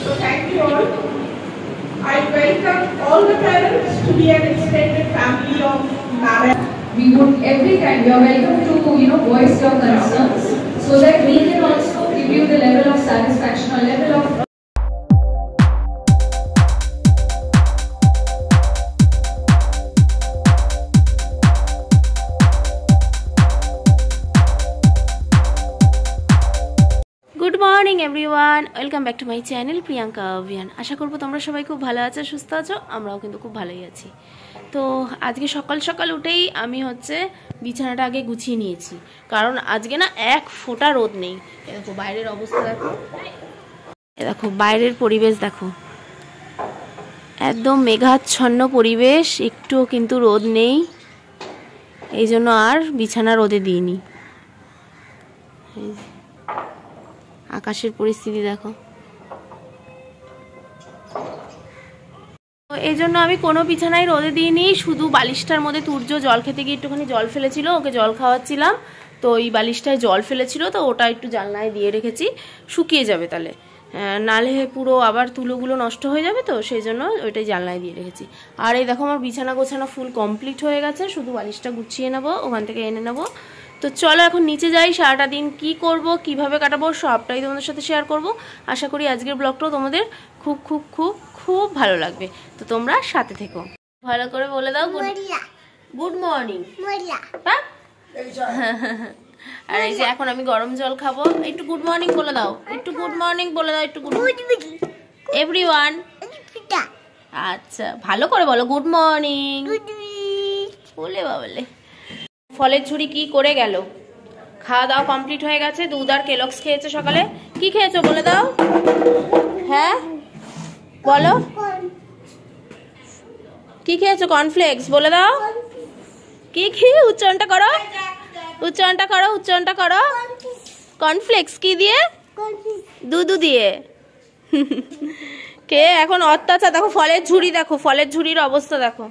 So thank you all. I welcome all the parents to be an extended family of Narayan. We would every time you are welcome to voice your concerns so that we can also give you the level of satisfaction or level of good morning everyone, welcome back to my channel Priyanka Abhiyan. আশা করবো তোমরা সবাই খুব ভালো আছো, সুস্থ আছো। আমরাও কিন্তু খুব ভালোই আছি। তো আজকে সকাল সকাল উঠেই আমি বিছানাটা আগে গুছিয়ে নিয়েছি, কারণ আজকে না এক ফোঁটা রোদ নেই। দেখো বাইরের অবস্থা, দেখো বাইরের পরিবেশ, দেখো একদম মেঘাচ্ছন্ন পরিবেশ, একটুও কিন্তু রোদ নেই। এই জন্য আর বিছানা রোদে দিইনি। আকাশের পরিস্থিতি দেখো। এই জন্য আমি কোনো বিছানায় রোদে দিইনি, শুধু বালিশটার মধ্যে তুর্য জল খেতে গিয়ে একটুখানি জল ফেলেছিল, ওকে জল খাওয়াচ্ছিলাম, তো ওই বালিশটায় জল ফেলেছিল, তো ওটা একটু জানলায় দিয়ে রেখেছি, শুকিয়ে যাবে তাহলে, নালে পুরো আবার তুলোগুলো নষ্ট হয়ে যাবে, তো সেই জন্য ওইটাই জানলায় দিয়ে রেখেছি। আর এই দেখো আমার বিছানা গোছানো ফুল কমপ্লিট হয়ে গেছে, শুধু বালিশটা গুছিয়ে নেবো, ওখান থেকে এনে নেবো। তো চলো এখন নিচে যাই, সারাটা দিন কি করব, কিভাবে কাটাবো সবটাই তোমাদের সাথে শেয়ার করব। আশা করি আজকের ব্লগটাও তোমাদের খুব খুব খুব খুব ভালো লাগবে, তো তোমরা সাথে থেকো। ভালো করে বলে দাও গুড মর্নিং। আর এই যে এখন আমি গরম জল খাবো, একটু গুড মর্নিং বলে দাও, একটু গুড মর্নিং বলে দাও, একটু গুড এভরিওয়ান। আচ্ছা ভালো করে বলো গুড মর্নিং বলে বাবলে। ফলের ঝুড়ি কি করে গেল, খাওয়া দাওয়া কমপ্লিট হয়ে গেছে, দুধ আর কেলক্স খেয়েছে সকালে। কি খেয়েছো বলে দাও, হ্যাঁ বলো কি খেয়েছো, কর্নফ্লেক্স বলে দাও। কি উচ্চারণটা করো, উচ্চারণটা করো, উচ্চারণটা করো। কর্নফ্লেক্স কি দিয়ে, দুধ দিয়ে। কে এখন অত্যাচার, দেখো ফলের ঝুড়ি, দেখো ফলের ঝুড়ির অবস্থা, দেখো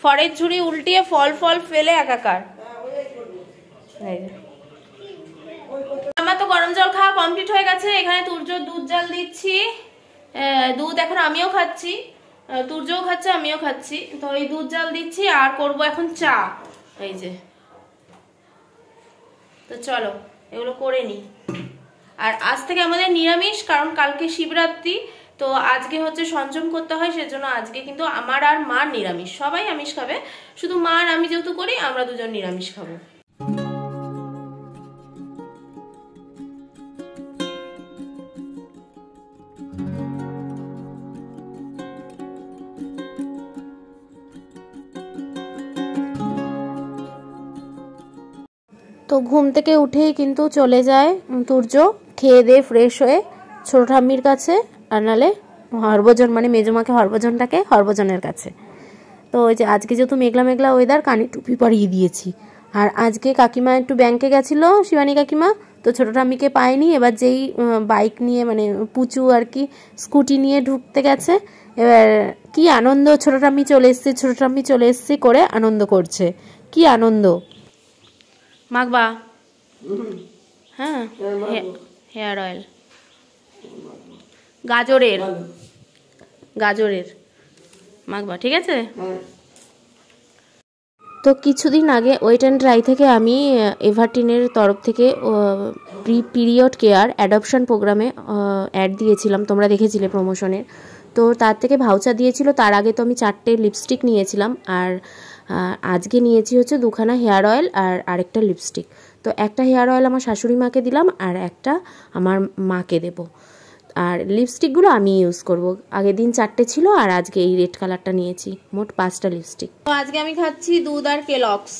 ফলের ঝুড়ি উল্টিয়ে ফল ফল ফেলে একাকার। আমার তো গরম জল খাওয়া কমপ্লিট হয়ে গেছে, এখানে তুর্য দুধ জাল দিচ্ছি, দুধ এখন আমিও খাচ্ছি, তুর্যও খাচ্ছে আমিও খাচ্ছি, তো এই দুধ জাল দিচ্ছি আর করব এখন চা। এই যে, তো চলো এগুলো করে নি। আর আজ থেকে আমাদের নিরামিষ, কারণ কালকে শিবরাত্রি, তো আজকে সংযম করতে হয়, সেজন্য আজকে কিন্তু আমার আর মা নিরামিষ, সবাই আমিষ খাবে, শুধু মা আর আমি যেহেতু করি আমরা দুজন নিরামিষ খাবো। তো ঘুম থেকে উঠেই কিন্তু চলে যায় তুর্য, খেয়ে দিয়ে ফ্রেশ হয়ে ছোট ঠাম্মির কাছে, আর নালে হরভজন মানে মেজমাকে হরভজনের কাছে। তো ওই যে আজকে যেহেতু মেঘলা মেঘলা ওয়েদার, কানে টুপি পরিয়ে দিয়েছি। আর আজকে কাকিমা একটু ব্যাংকে গেছিল, শিবানী কাকিমা, তো ছোট ঠাম্মিকে পায়নি। এবার যেই বাইক নিয়ে মানে পুচু আর কি স্কুটি নিয়ে ঢুকতে গেছে, এবার কি আনন্দ, ছোট ঠাম্মি চলে এসছে করে আনন্দ করছে, কি আনন্দ। মাখবা, হ্যাঁ হেয়ার অয়েল গাজরের মাখবা, ঠিক আছে। তো কিছুদিন আগে ওয়েট অ্যান্ড ড্রাই থেকে আমি এভারটিনের তরফ থেকে পিরিয়ড কেয়ার অ্যাডপশন প্রোগ্রামে অ্যাড দিয়েছিলাম, তোমরা দেখেছিলে প্রমোশনের। তো তার থেকে ভাউচার দিয়েছিল, তার আগে তো আমি 4টে লিপস্টিক নিয়েছিলাম, আর আজকে নিয়েছি 2খানা হেয়ার অয়েল আর আরেকটা লিপস্টিক। তো একটা হেয়ার অয়েল আমার শাশুড়ি মাকে দিলাম, আর একটা আমার মাকে দেব। আর লিপস্টিকগুলো আমি ইউজ করব, আগের দিন 4টে ছিল, আর আজকে এই রেড কালারটা নিয়েছি, মোট 5টা লিপস্টিক। তো আজকে আমি খাচ্ছি দুধ আর কেলক্স।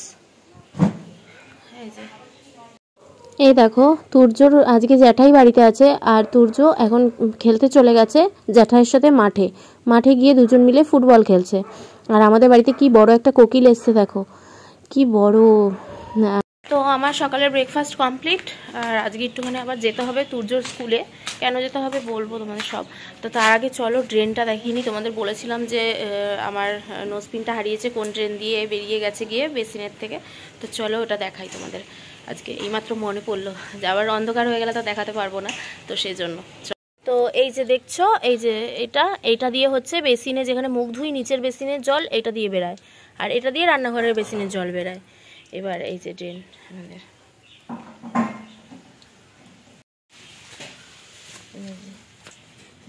এই দেখো তুর্যর আজকে জ্যাঠাই বাড়িতে আছে, আর তুর্য এখন খেলতে চলে গেছে জ্যাঠাইয়ের সাথে মাঠে গিয়ে দুজন মিলে ফুটবল খেলছে। আর আমাদের বাড়িতে কি বড় একটা কোকিল এসছে, দেখো কি বড়। তো আমার সকালের ব্রেকফাস্ট কমপ্লিট, আর আজকে একটুখানি আবার যেতে হবে তুর্যর স্কুলে। কেন যেতে হবে বলবো তোমাদের সব। তো তার আগে চলো ড্রেনটা দেখিনি, তোমাদের বলেছিলাম যে আমার নোজপিনটা হারিয়েছে, কোন ড্রেন দিয়ে বেরিয়ে গেছে গিয়ে বেসিনের থেকে। তো চলো ওটা দেখাই তোমাদের, আজকে এইমাত্র মনে পড়লো যে আবার অন্ধকার হয়ে গেলে তো দেখাতে পারবো না, তো সেই জন্য। তো এই যে দেখছো, এই যে এটা দিয়ে হচ্ছে বেসিনে যেখানে মুখ ধুই নিচের বেসিনের জল এটা দিয়ে বেরায়, আর এটা দিয়ে রান্নাঘরের বেসিনের জল বেরায়। এবার এই যে ড্রেন আমাদের,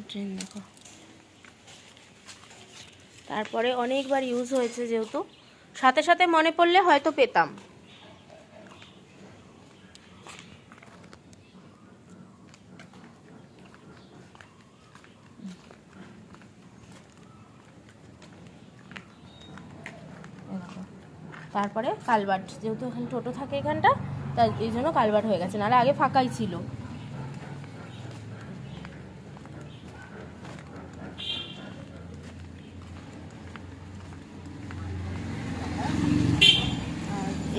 ড্রেন দেখো। তারপরে অনেকবার ইউজ হয়েছে, যেহেতু সাথে সাথে মনে পড়লে হয়তো পেতাম। তারপরে কালভার্ট, যেহেতু এখানে টোটো থাকে এখানটা, তাই এই জন্য কালভার্ট হয়ে গেছে, নাহলে আগে ফাঁকাই ছিল।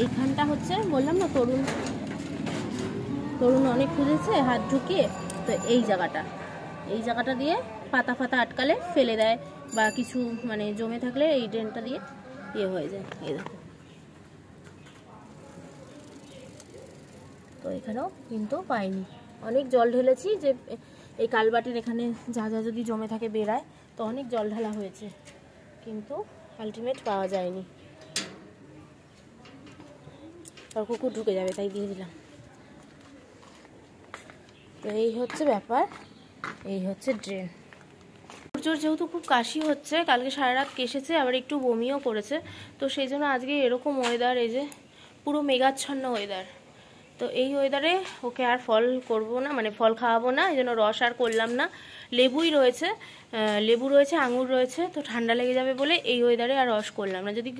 এইখানটা হচ্ছে বললাম না, তরুণ অনেক খুঁজেছে হাত ঢুকিয়ে, তো এই জায়গাটা দিয়ে পাতা ফাতা আটকালে ফেলে দেয়, বা কিছু মানে জমে থাকলে এই ড্রেনটা দিয়ে ইয়ে হয়ে যায়। এই দেখো, তো এখানেও কিন্তু পাইনি, অনেক জল ঢেলেছি যে এই কালবাটির এখানে যা যা যদি জমে থাকে বেরায়, তো অনেক জল ঢালা হয়েছে, কিন্তু আলটিমেট পাওয়া যায়নি। আর কুকুর ঢুকে যাবে তাই দিয়ে দিলাম। তো এই হচ্ছে ব্যাপার, এই হচ্ছে ড্রেন। সূর্যর যেহেতু খুব কাশি হচ্ছে, কালকে সারা রাত কেশেছে, আবার একটু বমিও করেছে, তো সেই জন্য আজকে এরকম ওয়েদার, এই যে পুরো মেঘাচ্ছন্ন ওয়েদার। তো এই ওয়েদারে ওকে আর ফল করব না, মানে ফল খাওয়াবো না, এই জন্য রস আর করলাম না। লেবু রয়েছে, আঙুর রয়েছে, তো ঠান্ডা লেগে যাবে বলে এই ওয়েদারে আর রস করলাম না। যদি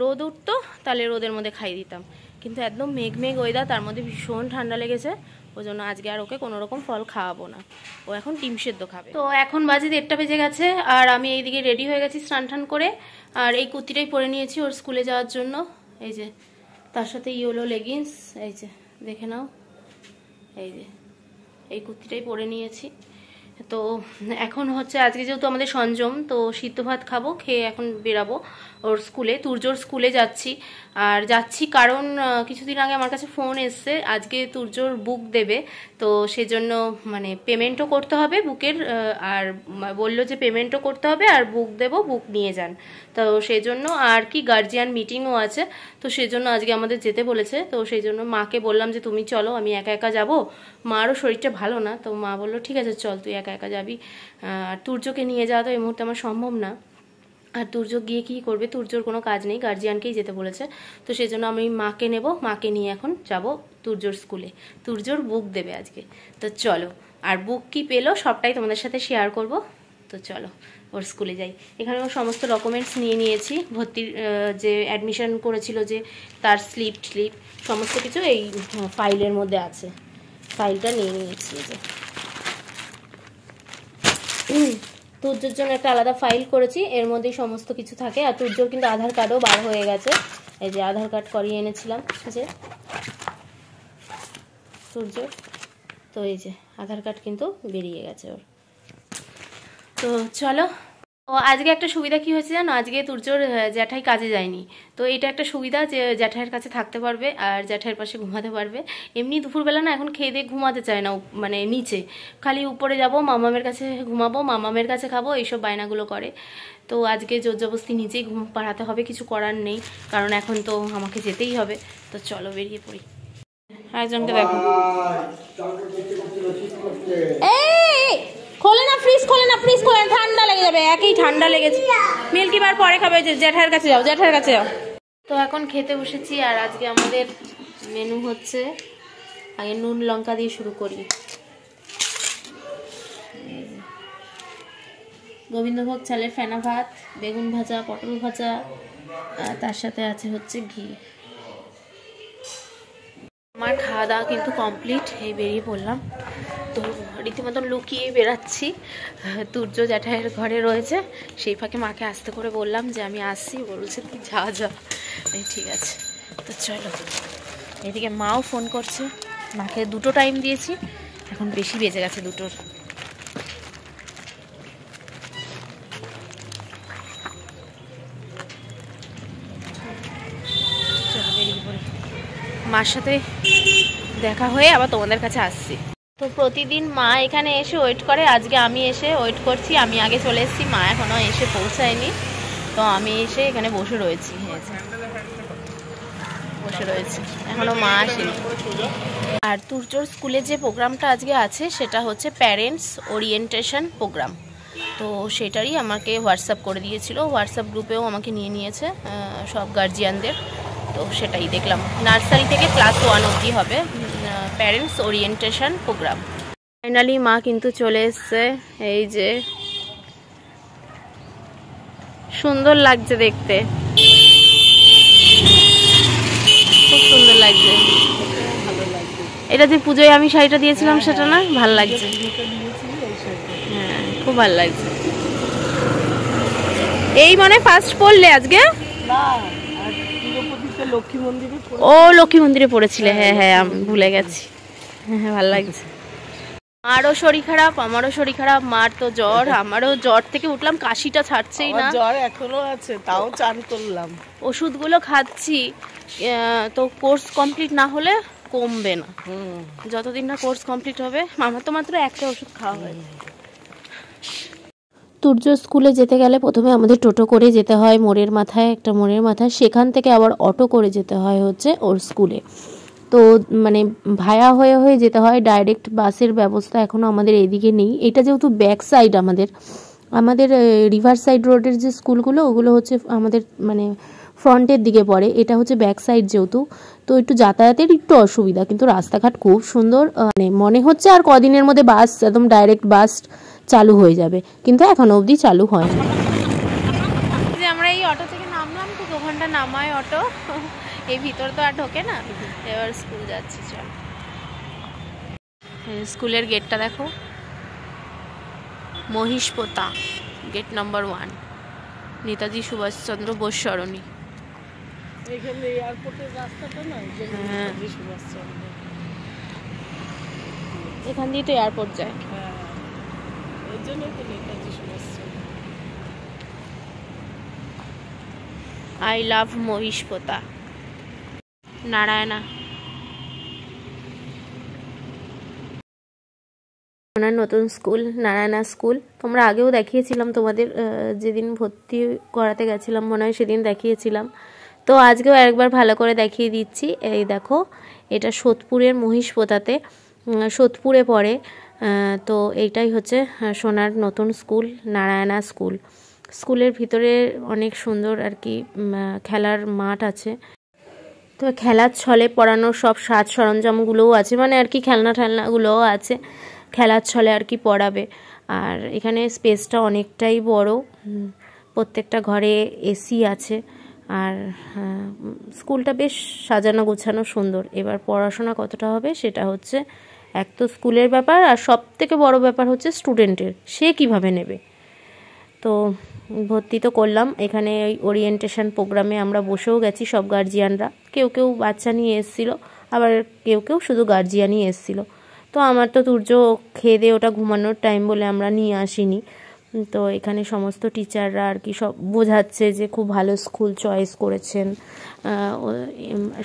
রোদ উঠতো তাহলে রোদের মধ্যে খাইয়ে দিতাম, কিন্তু একদম মেঘ ওয়েদার, তার মধ্যে ভীষণ ঠান্ডা লেগেছে, ওই জন্য আজকে আর ওকে কোনো রকম ফল খাওয়াবো না। ও এখন ডিম সেদ্ধ খাবে। তো এখন বাজে 1টা বেজে গেছে, আর আমি এইদিকে রেডি হয়ে গেছি স্নান টান করে, আর এই কুর্তিটাই পরে নিয়েছি ওর স্কুলে যাওয়ার জন্য। এই যে তার সাথে ইয়েলো লেগিংস, এই যে দেখে নাও, এই যে এই কুর্তিটাই পরে নিয়েছি। তো এখন হচ্ছে আজকে যেহেতু আমাদের সঞ্জম, তো সিদ্ধ ভাত খাবো, খেয়ে এখন বেরাবো ওর স্কুলে, তুর্যর স্কুলে যাচ্ছি। আর যাচ্ছি কারণ কিছুদিন আগে আমার কাছে ফোন এসছে, আজকে তুর্যর বুক দেবে, তো সেজন্য মানে পেমেন্টও করতে হবে বুকের, আর বললো যে পেমেন্টও করতে হবে আর বুক দেবো, বুক নিয়ে যান। তো সেই জন্য আর কি গার্জিয়ান মিটিংও আছে, তো সেজন্য আজকে আমাদের যেতে বলেছে। তো সেই জন্য মাকে বললাম যে তুমি চলো, আমি একা একা যাবো, মারও শরীরটা ভালো না, তো মা বললো ঠিক আছে চল, তুই একা একা যাবি। আর তুর্যকে নিয়ে যাওয়া তো এই মুহূর্তে আমার সম্ভব না, আর তুর্য গিয়ে কী করবে, তুর্যর কোনো কাজ নেই, গার্জিয়ানকেই যেতে বলেছে। তো সেই জন্য আমি মাকে নেব, মাকে নিয়ে এখন যাব তুর্যর স্কুলে, তুর্যর বুক দেবে আজকে। তো চলো, আর বুক কি পেলো সবটাই তোমাদের সাথে শেয়ার করব। তো চলো ওর স্কুলে যাই। এখানে ওর সমস্ত ডকুমেন্টস নিয়ে নিয়েছি, ভর্তির যে অ্যাডমিশন করেছিল যে তার স্লিপ সমস্ত কিছু এই ফাইলের মধ্যে আছে, ফাইলটা নিয়ে নিয়েছি। যে তুর্যর জন্য একটা আলাদা ফাইল করেছি, এর মধ্যেই সমস্ত কিছু থাকে। আর তুর্যর কিন্তু আধার কার্ডও বার হয়ে গেছে, এই যে আধার কার্ড করিয়ে এনেছিলাম যে তুর্যর, তো এই যে আধার কার্ড কিন্তু বেরিয়ে গেছে ওর। তো চলো, ও আজকে একটা সুবিধা কি হয়েছে জানো, আজকে তুর্যর জ্যাঠাই কাজে যায়নি, তো এটা একটা সুবিধা যে জ্যাঠাইয়ের কাছে থাকতে পারবে আর জ্যাঠাইয়ের পাশে ঘুমাতে পারবে। এমনি দুপুরবেলা না এখন খেয়ে দিয়ে ঘুমাতে চায় না, মানে নিচে খালি উপরে যাব, মামামের কাছে ঘুমাবো, মামামের কাছে খাবো, এইসব বায়নাগুলো করে। তো আজকে জোর জবরদস্তি নিচেই ঘুম পাড়াতে হবে, কিছু করার নেই, কারণ এখন তো আমাকে যেতেই হবে। তো চলো বেরিয়ে পড়ি। আরেকজনকে দেখো, খোলে না ফ্রিজ, খোলে না, ঠান্ডা লেগে যাবে, একই ঠান্ডা লেগেছে। মিল্কি বার পরে খাবে, যে জ্যাঠার কাছে যাও, জ্যাঠার কাছে যাও। তো এখন খেতে বসেছি, আর আজকে আমাদের মেনু হচ্ছে, আগে নুন লঙ্কা দিয়ে শুরু করি। গোবিন্দভোগ চালের ফেনা ভাত, বেগুন ভাজা, পটল ভাজা, তার সাথে আছে হচ্ছে ঘি। আমার খাওয়া দাওয়া কিন্তু কমপ্লিট, এই বেরিয়ে পড়লাম। তো রীতিমতন লুকিয়ে বেরাচ্ছি, তুর্য জ্যাঠাইয়ের ঘরে রয়েছে, সেই ফাঁকে মাকে আস্তে করে বললাম যে আমি আসছি, বলছে তুই যা। ঠিক আছে, তো চলো। এদিকে মাও ফোন করছে, মাকে 2টো টাইম দিয়েছি, এখন বেশি বেজে গেছে 2টোর। চলো বেরিয়ে পড়ি, মার সাথে দেখা হয়ে আবার তোমাদের কাছে আসছি। তো প্রতিদিন মা এখানে এসে ওয়েট করে, আজকে আমি এসে ওয়েট করছি। আমি আগে চলে এসেছি, মা এখনো এসে পৌঁছায়নি। তো আমি এসে এখানে বসে রয়েছি, এখনো মা আসেনি। আর তুর্যর স্কুলে যে প্রোগ্রামটা আজকে আছে সেটা হচ্ছে প্যারেন্টস ওরিয়েন্টেশন প্রোগ্রাম। তো সেটারই আমাকে হোয়াটসঅ্যাপ করে দিয়েছিল, হোয়াটসঅ্যাপ গ্রুপেও আমাকে নিয়ে নিয়েছে সব গার্জিয়ানদের। তো সেটাই দেখলাম, নার্সারি থেকে ক্লাস 1 অবধি হবে প্যারেন্টস ওরিয়েন্টেশন প্রোগ্রাম। ফাইনালি মা কিন্তু চলে এসছে, এই যে সুন্দর লাগছে দেখতে, খুব সুন্দর লাগছে। এটা যে পুজোয় আমি শাড়িটা দিয়েছিলাম সেটা না, ভাল লাগছে। হ্যাঁ, খুব ভালো লাগছে। এই মানে ফার্স্ট পড়লে আজকে? ও লক্ষ্মী মন্দিরে পড়েছিলে, হ্যাঁ হ্যাঁ আমি ভুলে গেছি। হ্যাঁ ভালো লাগছে। মারও শরীর খারাপ, আমারও শরীর খারাপ, মার তো জ্বর, আমারও জ্বর থেকে উঠলাম, কাশিটা ছাড়ছেই না। জ্বর এখনো আছে, তাও চান করলাম, ওষুধগুলো খাচ্ছি। তো কোর্স কমপ্লিট না হলে কমবে না, যতদিন না কোর্স কমপ্লিট হবে। আমার তো মাত্র একটা ওষুধ খাওয়া হয়। তুর্য স্কুলে যেতে গেলে প্রথমে আমাদের টোটো করে যেতে হয় মোড়ের মাথায়, একটা মোড়ের মাথায়, সেখান থেকে আবার অটো করে যেতে হয় হচ্ছে ওর স্কুলে। তো মানে ভায়া হয়ে হয়ে যেতে হয়, ডাইরেক্ট বাসের ব্যবস্থা এখনও আমাদের এদিকে নেই। এটা যেহেতু ব্যাক সাইড, আমাদের রিভার সাইড রোডের যে স্কুলগুলো ওগুলো হচ্ছে আমাদের মানে ফ্রন্টের দিকে পড়ে, এটা হচ্ছে ব্যাক সাইড যেহেতু, তো একটু যাতায়াতের একটু অসুবিধা। কিন্তু রাস্তাঘাট খুব সুন্দর, মানে মনে হচ্ছে আর কদিনের মধ্যে বাস, একদম ডাইরেক্ট বাস চালু হয়ে যাবে, কিন্তু এখনো অবধি চালু হয়নি। যে আমরা এই অটো থেকে নামলাম, তো 2 ঘন্টা নামায় অটো, এই ভিতর তো আর ঢোকে না। এবার স্কুল যাচ্ছি, চল। স্কুলের গেটটা দেখো, মহিষপোতা গেট নাম্বার 1, নেতাজি সুভাষচন্দ্র বোস সরণি। এখানে এয়ারপোর্টের রাস্তাটা না, নেতাজি সুভাষচন্দ্র, এখান দিয়ে তো এয়ারপোর্ট যায়। হ্যাঁ, এর জন্যই তো নেতাজি সুভাষচন্দ্র। I love Mahishpota. নারায়ণা ওনার নতুন স্কুল, নারায়ণা স্কুল। তোমরা আগেও দেখিয়েছিলাম, তোমাদের যেদিন ভর্তি করাতে গেছিলাম মনে হয় সেদিন দেখিয়েছিলাম। তো আজকেও একবার ভালো করে দেখিয়ে দিচ্ছি। এই দেখো, এটা সোদপুরের মহিষপোতাতে, সোদপুরে পড়ে। তো এইটাই হচ্ছে সোনার নতুন স্কুল, নারায়ণা স্কুল। স্কুলের ভিতরে অনেক সুন্দর আর কি খেলার মাঠ আছে। তো খেলার ছলে পড়ানোর সব সাজ সরঞ্জামগুলোও আছে, মানে আর কি খেলনাগুলোও আছে, খেলার ছলে আর কি পড়াবে। আর এখানে স্পেসটা অনেকটাই বড়, প্রত্যেকটা ঘরে এসি আছে। আর স্কুলটা বেশ সাজানো গোছানো সুন্দর। এবার পড়াশোনা কতটা হবে সেটা হচ্ছে এক তো স্কুলের ব্যাপার, আর সব থেকে বড় ব্যাপার হচ্ছে স্টুডেন্টের, সে কিভাবে নেবে। তো ভর্তি তো করলাম এখানে। ওই ওরিয়েন্টেশন প্রোগ্রামে আমরা বসেও গেছি সব গার্জিয়ানরা, কেউ কেউ বাচ্চা নিয়ে এসেছিলো, আবার কেউ কেউ শুধু গার্জিয়ানই এসেছিলো। তো আমার তো তুর্য খেয়ে দিয়ে ওটা ঘুমানোর টাইম বলে আমরা নিয়ে আসিনি। তো এখানে সমস্ত টিচাররা আর কি সব বোঝাচ্ছে যে খুব ভালো স্কুল চয়েস করেছেন,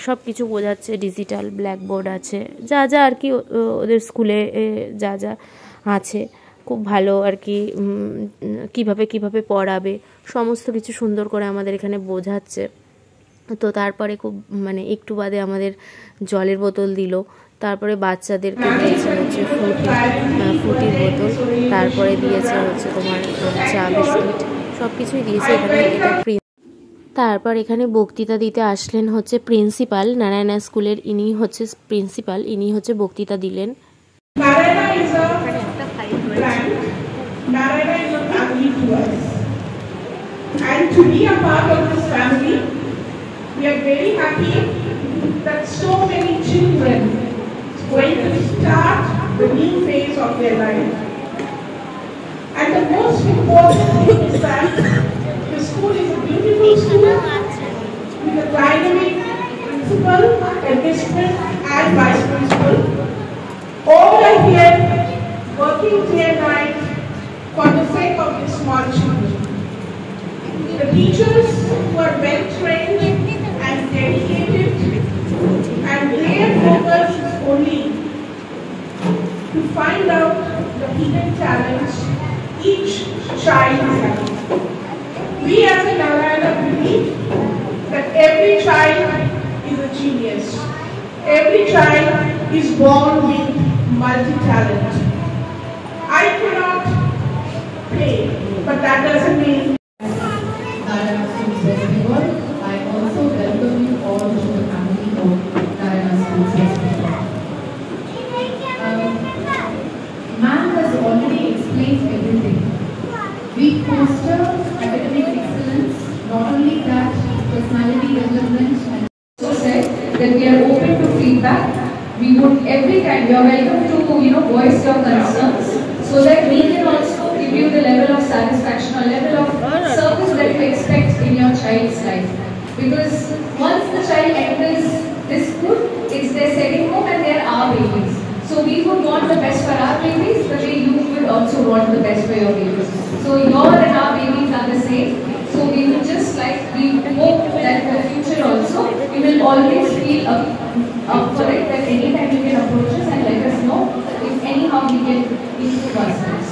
সব কিছু বোঝাচ্ছে। ডিজিটাল ব্ল্যাকবোর্ড আছে, যা যা আর কি ওদের স্কুলে যা যা আছে খুব ভালো আর কি, কিভাবে পড়াবে সমস্ত কিছু সুন্দর করে আমাদের এখানে বোঝাচ্ছে। তো তারপরে খুব মানে একটু বাদে আমাদের জলের বোতল দিল, তারপরে বাচ্চাদেরকে দিয়েছে হচ্ছে ফ্রুটির বোতল, তারপরে দিয়েছে হচ্ছে তোমার চা বিস্কিট, সব কিছুই দিয়েছে এখানে। এটা ফ্রি। তারপর এখানে বক্তৃতা দিতে আসলেন হচ্ছে প্রিন্সিপাল, নারায়ণা স্কুলের ইনি হচ্ছে প্রিন্সিপাল, ইনি হচ্ছে বক্তৃতা দিলেন। Narayana is a family to us, and to be a part of this family, we are very happy that so many children are going to start the new phase of their life. And the most important thing is that the school is a beautiful school with a dynamic principal, headmistress, and vice principal. All are here working day and night for the sake of the small children. The teachers who are well trained and dedicated, and their focus is only to find out the hidden talents each child has. We as a Narayana believe that every child is a genius. Every child is born with multi-talent. I cannot play, but that doesn't mean Narayana Schools West Bengal. I also welcome you all to the family of Narayana Schools West Bengal. Ma'am has already explained everything. We foster academic excellence, not only that, personality development, and So said that we are open to feedback. We would every time you are welcome to voice your concerns so that we can also give you the level of satisfaction or level of service that you expect in your child's life. Because once the child enters this school, it's their second home and they are our babies. So we would want the best for our babies the way you would also want the best for your babies. So your and our babies are the same. So we would just we hope that in the future also, we will always feel up for it, that anytime you can approach us and let us know if anyhow we can improve ourselves.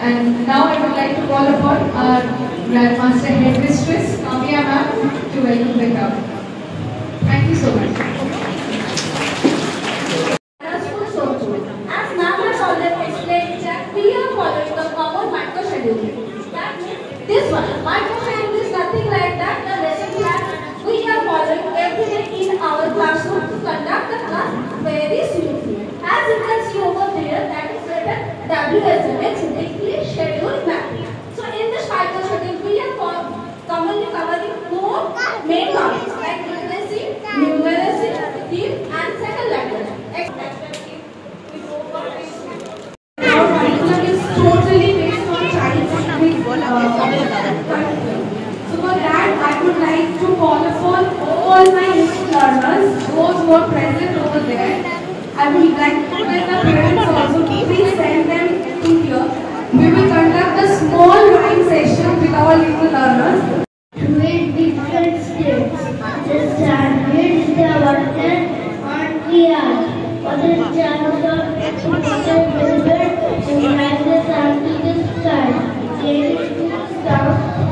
And now I would like to call upon our Grandmaster Headmistress, Kamya ma'am, to welcome the crowd. Thank you so much. As ma'am has already explained that we are following the common micro schedule. That means this one, micro schedule is nothing like that. The lesson plan we are following every day in our classroom to conduct the class very smoothly. As you can see over there, that is written WSMX, weekly schedule mapping. So in this micro schedule, we are commonly covering four main topics like literacy, numeracy, theme, and second language. our curriculum is totally based on child's So for that, I would like to call upon all my learners, those who are present over there. I would like to get the parents also to please send them to here. We will conduct a small rhyme session with our little learners. With different states, the standards, the water, and the air. For the chance of water delivered, the madness and the sky. There is stuff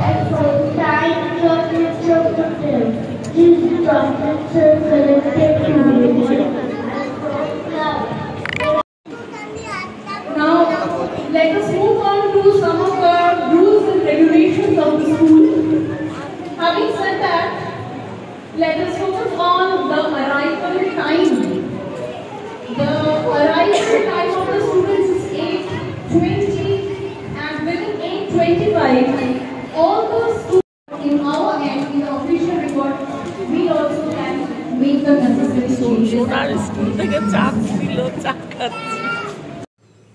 and from time chocolates of the film. These chocolates are collected together and from love. Now, let us move on to some of the rules and regulations of the school. Having said that, let us focus on the arrival time. The arrival time of the students is 8:20, and within 8:25, all the students in our end, in the official report, we also can make the necessary changes. Owner school থেকে চাপ দিল, চা খাচ্ছি।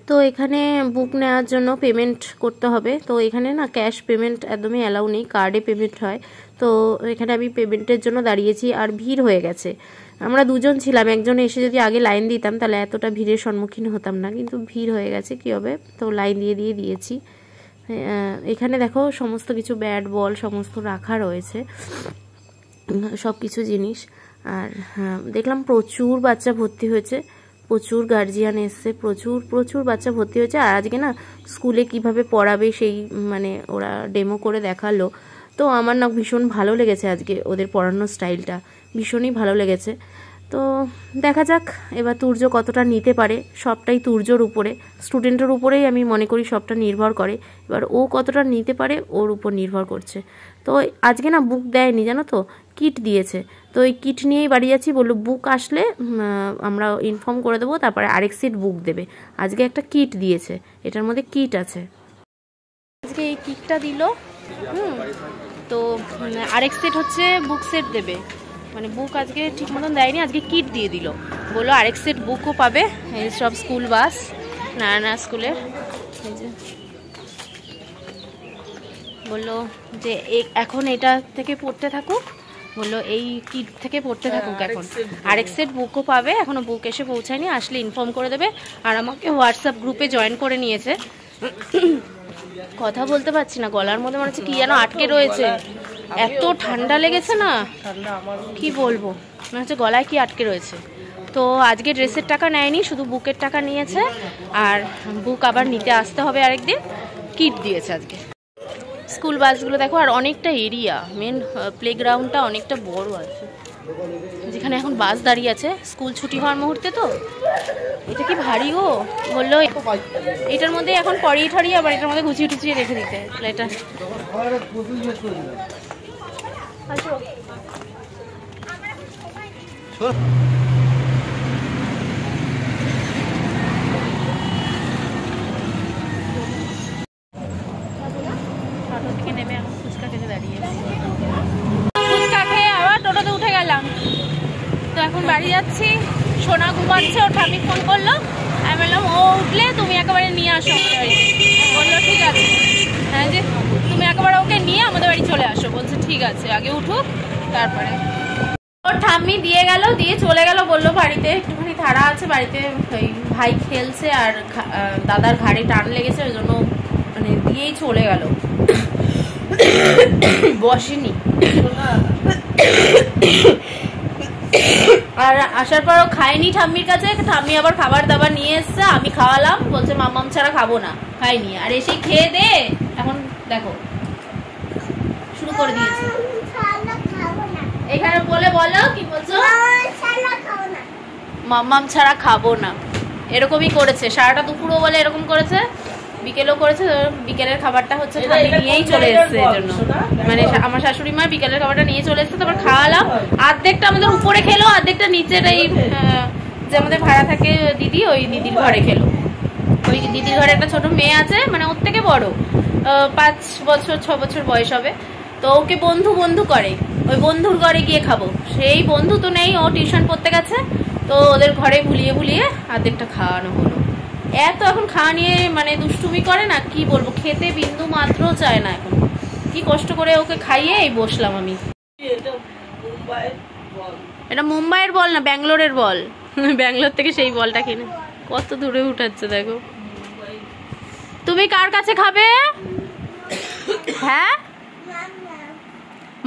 তো এখানে বুক নেওয়ার জন্য payment করতে হবে। তো এখানে না ক্যাশ পেমেন্ট একদমই অ্যালাউ নেই, কার্ডে পেমেন্ট হয়। তো এখানে আমি পেমেন্টের জন্য দাঁড়িয়েছি, আর ভিড় হয়ে গেছে। আমরা দুজন ছিলাম, একজন এসে যদি আগে লাইন দিতাম তাহলে এতটা ভিড়ের সম্মুখীন হতাম না, কিন্তু ভিড় হয়ে গেছে, কী হবে। তো লাইন দিয়ে দিয়েছি। এখানে দেখো সমস্ত কিছু ব্যাট বল সমস্ত রাখা রয়েছে, সব কিছু জিনিস। আর দেখলাম প্রচুর বাচ্চা ভর্তি হয়েছে, প্রচুর গার্জিয়ান এসছে, প্রচুর বাচ্চা ভর্তি হয়েছে। আর আজকে না স্কুলে কিভাবে পড়াবে সেই ওরা ডেমো করে দেখালো। তো আমার না ভীষণ ভালো লেগেছে আজকে ওদের পড়ানোর স্টাইলটা, ভীষণই ভালো লেগেছে। তো দেখা যাক এবার তুর্য কতটা নিতে পারে, সবটাই তুর্যর উপরে, স্টুডেন্টের উপরেই আমি মনে করি সবটা নির্ভর করে। এবার ও কতটা নিতে পারে ওর উপর নির্ভর করছে। তো আজকে না বুক দেয়নি জানো তো, কিট দিয়েছে। তো ওই কিট নিয়েই বাড়ি যাচ্ছি, বললো বুক আসলে আমরা ইনফর্ম করে দেবো, তারপরে আরেক সেট বুক দেবে। আজকে একটা কিট দিয়েছে, এটার মধ্যে কিট আছে। আজকে এই কিটটা দিল, তো আরেক সেট হচ্ছে বুক সেট দেবে, মানে বুক আজকে ঠিক মতন দেয়নি, আজকে কিট দিয়ে দিল। বললো আরেক সেট বুকও পাবে। এই সব স্কুল বাস, নারায়ণা স্কুলের। এই যে বললো যে এখন এটা থেকে পড়তে থাকুক, বললো এই কিট থেকে পড়তে থাকুক, এখন আরেক সেট বুকও পাবে। এখনও বুক এসে পৌঁছায়নি, আসলে ইনফর্ম করে দেবে। আর আমাকে হোয়াটসঅ্যাপ গ্রুপে জয়েন করে নিয়েছে। কথা বলতে পারছি না, গলার মধ্যে মনে হচ্ছে কি যেন আটকে রয়েছে, এত ঠান্ডা লেগেছে না, কি বলবো, মনে হচ্ছে গলায় কি আটকে রয়েছে। তো আজকে ড্রেসের টাকা নেয়নি, শুধু বুকের টাকা নিয়েছে, আর বুক আবার নিতে আসতে হবে আরেকদিন। কিট দিয়েছে আজকে। স্কুল বাসগুলো দেখো, আর অনেকটা এরিয়া, মেন প্লেগ্রাউন্ডটা অনেকটা বড় আছে, যেখানে এখন বাস দাঁড়িয়ে আছে স্কুল ছুটি হওয়ার মুহূর্তে। তো এটা কি ভারী গো, বললো এটার মধ্যে এখন পরিয়ে ঠরিয়ে আবার এটার মধ্যে গুছিয়ে টুচিয়ে রেখে দিতে। এটা তো এখন বাড়ি যাচ্ছি। সোনা ঘুমাচ্ছে, ওর ঠাম্মি ফোন করলো, আমি বললাম ও উঠলে তুমি একেবারে নিয়ে আসো আমাদের বাড়ি। বললো ঠিক আছে, হ্যাঁ যে তুমি একেবারে ওকে নিয়ে আমাদের বাড়ি চলে আসো। বলছে ঠিক আছে, আগে উঠুক তারপরে। ওর ঠাম্মি দিয়ে গেল, দিয়ে চলে গেল, বললো বাড়িতে একটুখানি তাড়া আছে, বাড়িতে ওই ভাই খেলছে আর দাদার ঘাড়ে টান লেগেছে, ওই জন্য মানে দিয়েই চলে গেল, বসেনি। আর আসার পরও খায়নি ঠাম্মির কাছে, ঠাম্মি আবার খাবার দাবার নিয়ে এসছে, আমি খাওয়ালাম, বলছে মাম্মাম ছাড়া খাবো না, খাইনি। আর এসে খেয়ে দে এখন দেখো শুরু করে দিয়েছে। এখানে বলে বলো কি বলছো, মাম্মাম ছাড়া খাবো না, এরকমই করেছে। সারাটা দুপুরও বলে এরকম করেছে, বিকেলও করেছে। বিকেলের খাবারটা হচ্ছে নিয়েই চলে এসছে, এই জন্য মানে আমার শাশুড়ি মা বিকেলের খাবারটা নিয়ে চলে এসছে। তারপর খাওয়ালাম, অর্ধেকটা আমাদের উপরে খেলো, অর্ধেকটা নিচের এই যে আমাদের ভাড়া থাকে দিদি, ওই দিদির ঘরে খেলো। ওই দিদির ঘরে একটা ছোট মেয়ে আছে, মানে ওর থেকে বড়, 5 বছর 6 বছর বয়স হবে। তো ওকে বন্ধু বন্ধু করে, ওই বন্ধুর ঘরে গিয়ে খাবো। সেই বন্ধু তো নেই, ও টিউশন পড়তে গেছে, তো ওদের ঘরে ভুলিয়ে ভুলিয়ে অর্ধেকটা খাওয়ানো হলো। এত এখন খাওয়া নিয়ে মানে দুষ্টুমি করে না, কি বলবো, খেতে বিন্দু মাত্র চায় না। এখন কি কষ্ট করে ওকে খাইয়ে বসলাম আমি। এটা মুম্বাইয়ের বল না ব্যাঙ্গালোরের বল, ব্যাঙ্গালোর থেকে সেই বলটা কিনে কত দূরে উঠাচ্ছে দেখো। তুমি কার কাছে খাবে? হ্যাঁ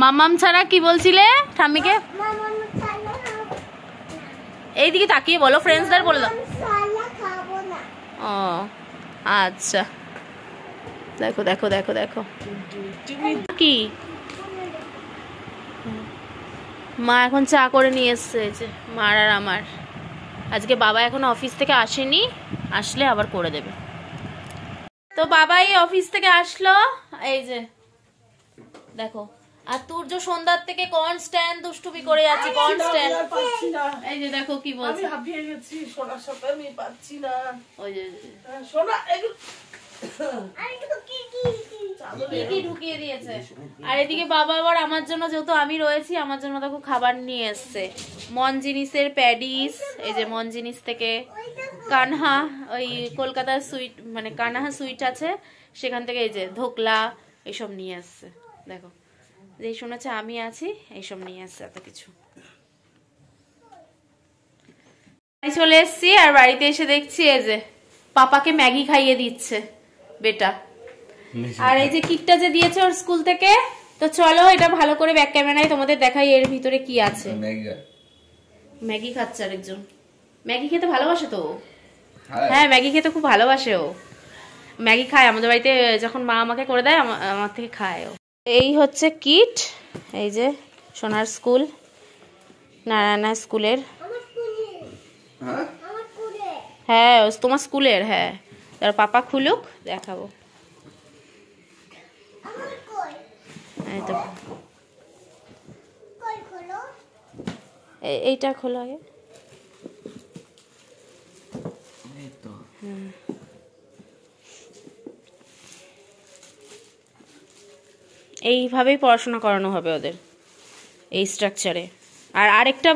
মাম্মাম ছাড়া কি বলছিলে ঠাম্মিকে? এইদিকে তাকিয়ে বলো, ফ্রেন্ডসদের বলে দাও। ও আচ্ছা, দেখো দেখো দেখো দেখো কি মা এখন চা করে নিয়ে এসছে, যে মার আর আমার। আজকে বাবা এখন অফিস থেকে আসেনি, আসলে আবার করে দেবে। তো বাবাই অফিস থেকে আসলো, এই যে দেখো। আর তুর্য সন্ধ্যার থেকে কনস্ট্যান্ট দুষ্টুমি করে যাচ্ছে, কনস্ট্যান্ট। এই যে দেখো কি বলছে, আমি হাঁপিয়ে গেছি, সোনার সাথে আমি পাচ্ছি না। ওই যে সোনা এগুলো কি ঢুকিয়ে দিয়েছে। আর এদিকে বাবা আবার আমার জন্য, যেহেতু আমি রয়েছি, আমার জন্য দেখো খাবার নিয়ে এসছে। মন জিনিসের প্যাডিস, এই যে মন জিনিস থেকে কানহা, ওই কলকাতার সুইট মানে কানহা সুইট আছে, সেখান থেকে এই যে ধোকলা এইসব নিয়ে আসছে। দেখো যেই শুনেছে আমি আছি, এইসব নিয়ে আসছে এত কিছু। চলে এসছি, আর বাড়িতে এসে দেখছি এই যে পাপাকে ম্যাগি খাইয়ে দিচ্ছে বেটা। আর এই যে কিটটা যে দিয়েছে ওর স্কুল থেকে, তো চলো এটা ভালো করে ব্যাক ক্যামেরায় তোমাদের দেখাই এর ভিতরে কি আছে। ম্যাগি খাচ্ছে আরেকজন, ম্যাগি খেতে ভালোবাসে তো। হ্যাঁ ম্যাগি খেতে খুব ভালোবাসে ও, ম্যাগি খায় আমাদের বাড়িতে, যখন মা আমাকে করে দেয় আমার থেকে খায় ও। এই হচ্ছে কিট, এই যে সোনার স্কুল, নারায়ণা স্কুলের। হ্যাঁ তোমার স্কুলের, হ্যাঁ তার পাপা খুলুক দেখাবো। এই তো এইটা খোলো আগে। এইভাবেই পড়াশোনা করানো হবে ওদের, এই স্ট্রাকচারে। আর আরেকটা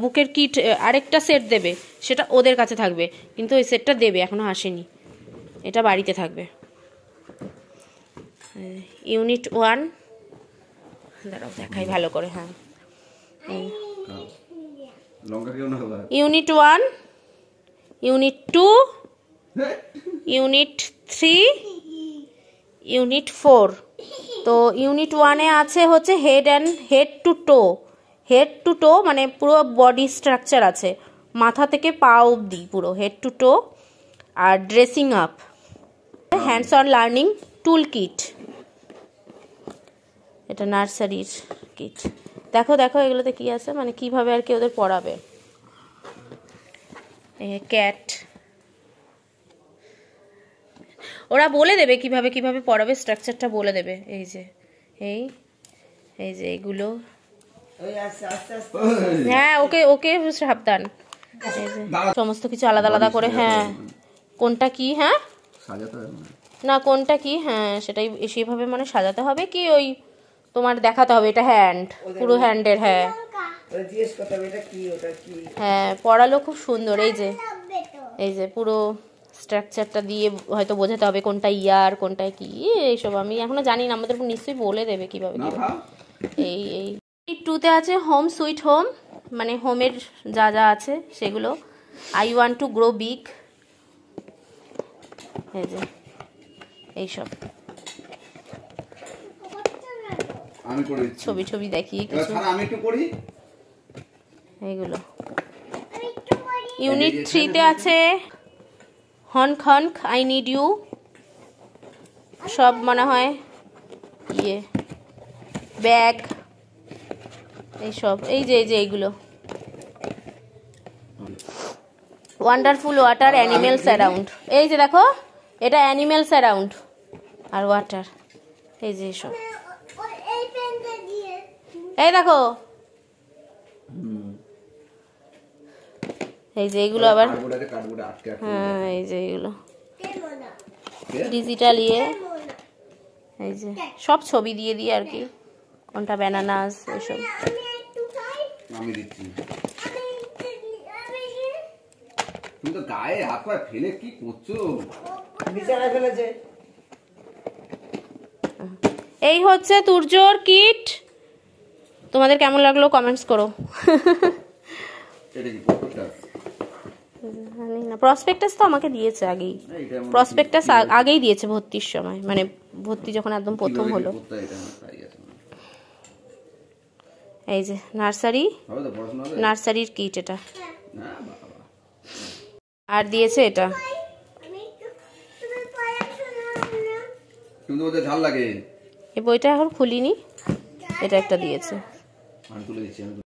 বুকের কিট, আরেকটা সেট দেবে, সেটা ওদের কাছে থাকবে, কিন্তু ওই সেটটা দেবে, এখনো আসেনি, এটা বাড়িতে থাকবে। ইউনিট 1 দাঁড়াও দেখাই ভালো করে। হ্যাঁ ইউনিট 1, ইউনিট 2, ইউনিট 3, ইউনিট 4। তো ইউনিট 1-এ আছে হচ্ছে হেড টু টো মানে পুরো বডি স্ট্রাকচার আছে। মাথা থেকে পা অবধি পুরো হেড টু টো। আর dressing up, hands on learning tool kit, এটা নার্সারির কিট। দেখো দেখো এগুলোতে কি আছে, মানে কিভাবে আর কি ওদের পড়াবে। ক্যাট, ওরা বলে দেবে কিভাবে কিভাবে পড়াবে, স্ট্রাকচারটা বলে দেবে। এই যে এই যে এইগুলো, হ্যাঁ ওকে ওকে সাবধান। সমস্ত কিছু আলাদা আলাদা করে, হ্যাঁ কোনটা কি, হ্যাঁ না কোনটা কি, হ্যাঁ সেটাই সেভাবে মানে সাজাতে হবে। কি ওই তোমার দেখাতে হবে এটা হ্যান্ড, পুরো হ্যান্ডের, হ্যাঁ হ্যাঁ পড়ালো খুব সুন্দর। এই যে পুরো স্ট্রাকচারটা দিয়ে হয়তো বোঝাতে হবে কোনটা ইয়ার কোনটা কি, এইসব আমি এখনো জানি না, আমাদের নিশ্চয়ই বলে দেবে কিভাবে। এই 2তে আছে হোম সুইট হোম, মানে হোমের যা যা আছে সেগুলো। I want to grow big, এই যে এইসব ছবি ছবি দেখিয়ে কিছু এইগুলো। ইউনিট 3তে আছে হনক হনক আই নিড ইউ, সব মনে হয় ইয়ে ব্যাগ এইসব। এই যে এইগুলো ওয়ান্ডারফুল ওয়াটার অ্যানিমেলস অ্যারাউন্ড, এই যে দেখো এটা অ্যানিমেলস অ্যারাউন্ড আর ওয়াটার, এই যে এইসব। এই দেখো এই যে এইগুলো আবার, হ্যাঁ এই যে এইগুলো ডিজিটাল ইয়ে, এই যে সব ছবি দিয়ে দিয়ে আর কি, কোনটা ব্যানানাস এসব। আমি দিচ্ছি, তুমি তো গায়ে হাত পা ফেলে কি করছো, বিছানায় ফেলেছে। এই হচ্ছে তুর্যর কিট, তোমাদের কেমন লাগলো কমেন্টস করো। এটা কি প্রসপেক্টাস? না প্রসপেক্টাস তো আমাকে দিয়েছে আগেই, প্রসপেক্টাস আগেই দিয়েছে ভর্তির সময়, মানে ভর্তি যখন একদম প্রথম হলো। এই যে নার্সারি, নার্সারির কিট এটা, আর দিয়েছে এটা। এই বইটা এখন খুলিনি, এটা একটা দিয়েছে।